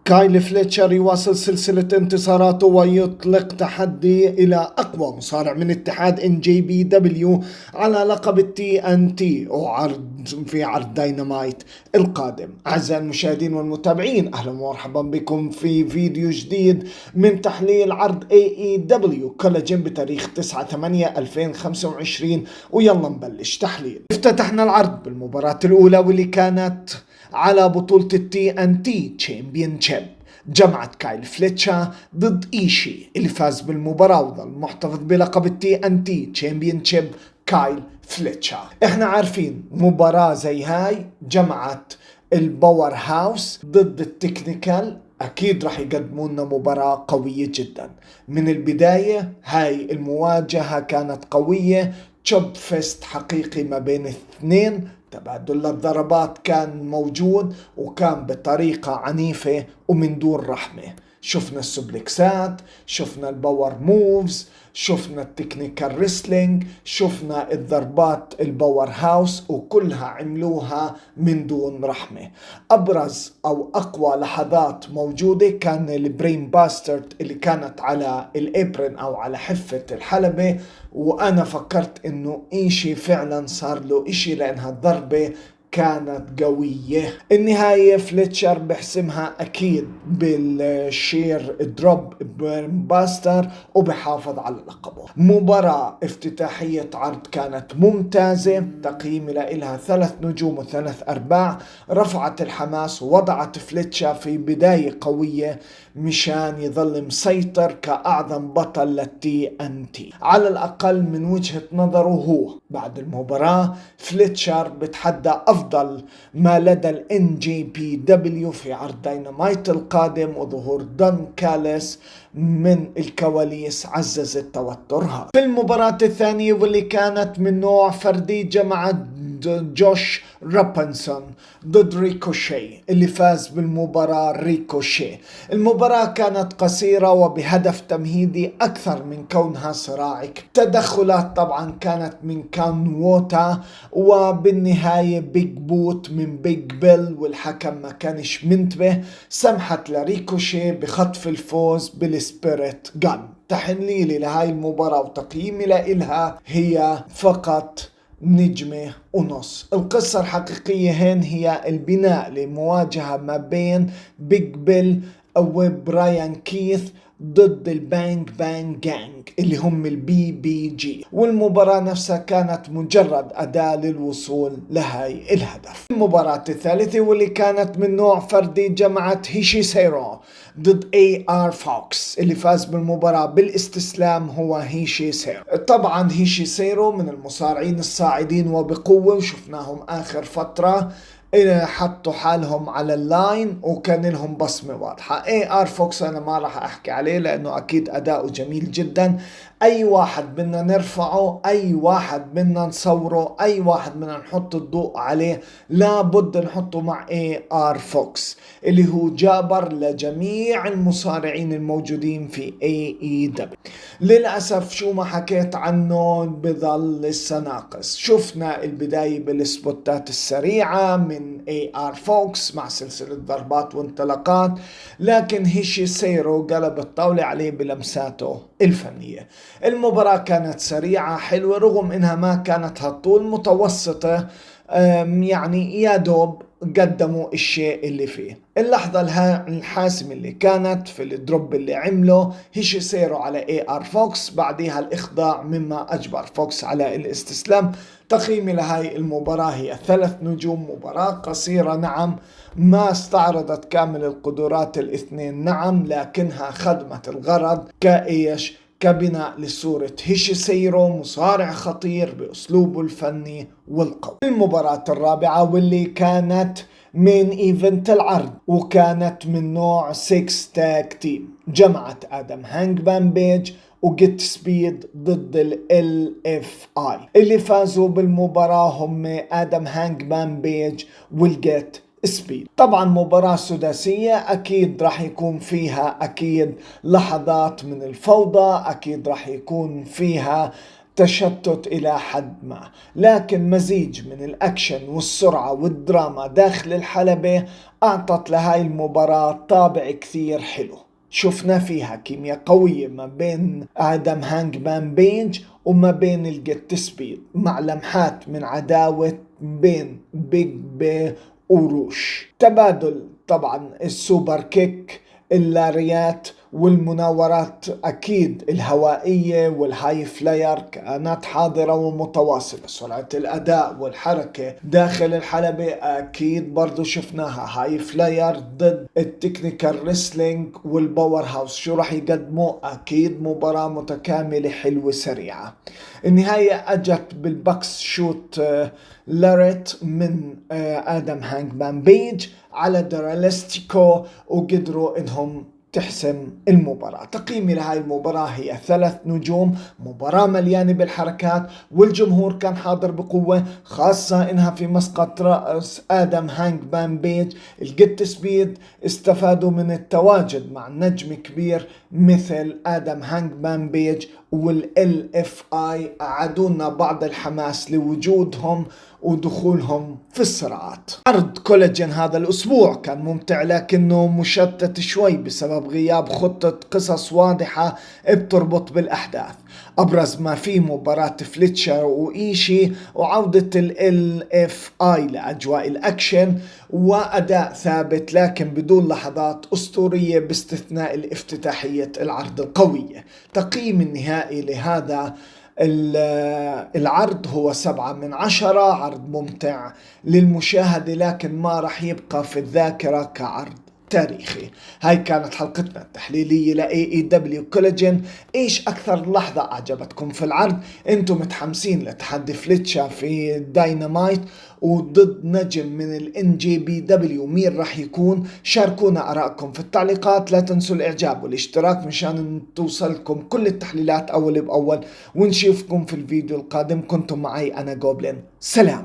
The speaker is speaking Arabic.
كايل فليتشر يواصل سلسلة انتصاراته ويطلق تحدي إلى أقوى مصارع من اتحاد NJPW على لقب TNT في عرض داينامايت القادم. أعزائي المشاهدين والمتابعين، أهلا ومرحبا بكم في فيديو جديد من تحليل عرض AEW كولاجين بتاريخ 9/8/2025. ويلا نبلش تحليل. افتتحنا العرض بالمباراة الأولى واللي كانت على بطولة TNT Championship. جمعت كايل فليتشر ضد إيشي اللي فاز بالمباراة وظل محتفظ بلقب TNT Championship كايل فليتشر. احنا عارفين مباراة زي هاي جمعت الباور هاوس ضد التكنيكال، أكيد راح يقدموا لنا مباراة قوية جدا. من البداية هاي المواجهة كانت قوية، تشوب فيست حقيقي ما بين الاثنين، تبادل الضربات كان موجود وكان بطريقة عنيفة ومن دون رحمة. شفنا السوبلكسات، شفنا الباور موفز، شفنا التكنيكال ريسلينج، شفنا الضربات الباور هاوس، وكلها عملوها من دون رحمة. أبرز أو أقوى لحظات موجودة كان البرين باسترد اللي كانت على الابرن أو على حفة الحلبة، وأنا فكرت إنه إشي فعلا صار له إشي لأنها الضربة كانت قوية. النهاية فليتشر بحسمها أكيد بالشير دروب باستر وبحافظ على لقبه. مباراة افتتاحية عرض كانت ممتازة، تقييمي لها 3 نجوم و3/4. رفعت الحماس ووضعت فليتشر في بداية قوية مشان يظل مسيطر كأعظم بطل للتي ان تي، على الأقل من وجهة نظره هو. بعد المباراة فليتشر بتحدى أفضل ما لدى ال NJPW في عرض داينامايت القادم، وظهور دون كاليس من الكواليس عزز التوتر هذا. في المباراة الثانية واللي كانت من نوع فردي جمعت جوش رابنسون ضد ريكوشي اللي فاز بالمباراة ريكوشي. المباراة كانت قصيرة وبهدف تمهيدي أكثر من كونها صراعك. تدخلات طبعا كانت من كان ووتا، وبالنهاية بيج بوت من بيج بيل، والحكم ما كانش منتبه، سمحت لريكوشي بخطف الفوز بالسبيريت جان. تحليلي لهاي المباراة وتقييمي لها هي فقط نجمة ونص. القصة الحقيقية هين هي البناء لمواجهة ما بين بيج بيل وبرايان كيث ضد البانج بانج جانج اللي هم الBBG، والمباراة نفسها كانت مجرد أداة للوصول لهاي الهدف. المباراة الثالثة واللي كانت من نوع فردي جمعت هيشي سيرو ضد AR فوكس. اللي فاز بالمباراة بالاستسلام هو هيشي سيرو. طبعا هيشي سيرو من المصارعين الصاعدين وبقوة، وشفناهم آخر فترة حطوا حالهم على اللاين وكان لهم بصمة واضحة. AR فوكس أنا ما راح أحكي عليه لأنه أكيد أداؤه جميل جدا. أي واحد بدنا نرفعه، أي واحد بدنا نصوره، أي واحد بدنا نحط الضوء عليه، لابد نحطه مع AR فوكس اللي هو جابر لجميع المصارعين الموجودين في AEW. للأسف شو ما حكيت عنه بظل لسه ناقص. شفنا البداية بالسبوتات السريعة من AR فوكس مع سلسلة ضربات وانطلاقات، لكن هيشي سيرو قلب الطاولة عليه بلمساته الفنية. المباراة كانت سريعة حلوة رغم انها ما كانت هالطول، متوسطة، يعني يا دوب قدموا الشيء اللي فيه. اللحظة الحاسمة اللي كانت في الدروب اللي عمله هيشي سيرو على AR فوكس، بعدها الإخضاع مما أجبر فوكس على الاستسلام. تقييمي لهاي المباراة هي 3 نجوم. مباراة قصيرة نعم، ما استعرضت كامل القدرات الاثنين نعم، لكنها خدمت الغرض كبناء لصورة هيشي سيرو مصارع خطير بأسلوبه الفني والقوي. المباراة الرابعة واللي كانت من ايفنت العرض وكانت من نوع 6 تاج تيم، جمعت آدم هانجمان بيج وجيت سبيد ضد LFI. اللي فازوا بالمباراة هم آدم هانجمان بيج والجيت سبيد. طبعا مباراة سداسية، أكيد راح يكون فيها أكيد لحظات من الفوضى، أكيد راح يكون فيها تشتت إلى حد ما، لكن مزيج من الأكشن والسرعة والدراما داخل الحلبة أعطت لهاي المباراة طابع كثير حلو. شفنا فيها كيمياء قوية ما بين آدم هانجمان بيج وما بين الجيت سبيد، مع لمحات من عداوة بين بيج بي وروش، تبادل طبعا السوبر كيك، اللاريات والمناورات أكيد الهوائية والهاي فلاير كانت حاضرة ومتواصلة. سرعة الأداء والحركة داخل الحلبة أكيد برضو شفناها، هاي فلاير ضد التكنيكال ريسلينج والباور هاوس، شو راح يقدموا؟ أكيد مباراة متكاملة حلوة سريعة. النهاية أجت بالبكس شوت لاريت من آدم هانجمان بيج على دراليستيكو، وقدروا انهم تحسم المباراة. تقييمي لهاي المباراة هي 3 نجوم، مباراة مليانة بالحركات والجمهور كان حاضر بقوة، خاصة انها في مسقط رأس آدم هانجمان بيج. الجيت سبيد استفادوا من التواجد مع نجم كبير مثل آدم هانجمان بيج، والال اف اي اعادونا بعض الحماس لوجودهم ودخولهم في الصراعات. عرض كولاجين هذا الأسبوع كان ممتع لكنه مشتت شوي بسبب غياب خطة قصص واضحة بتربط بالأحداث. أبرز ما فيه مباراة فليتشر وإيشي وعودة ال اف اي لأجواء الأكشن وأداء ثابت لكن بدون لحظات أسطورية باستثناء الافتتاحية العرض القوية. تقييم النهائي لهذا العرض هو 7/10، عرض ممتع للمشاهدة لكن ما رح يبقى في الذاكرة كعرض تاريخي. هاي كانت حلقتنا التحليلية ل AEW كولاجين. ايش اكثر لحظة اعجبتكم في العرض؟ انتم متحمسين لتحدي فليتشا في داينامايت وضد نجم من ال NJPW، مين رح يكون؟ شاركونا ارائكم في التعليقات، لا تنسوا الاعجاب والاشتراك مشان توصلكم كل التحليلات اول باول، ونشوفكم في الفيديو القادم. كنتم معي انا جوبلين، سلام.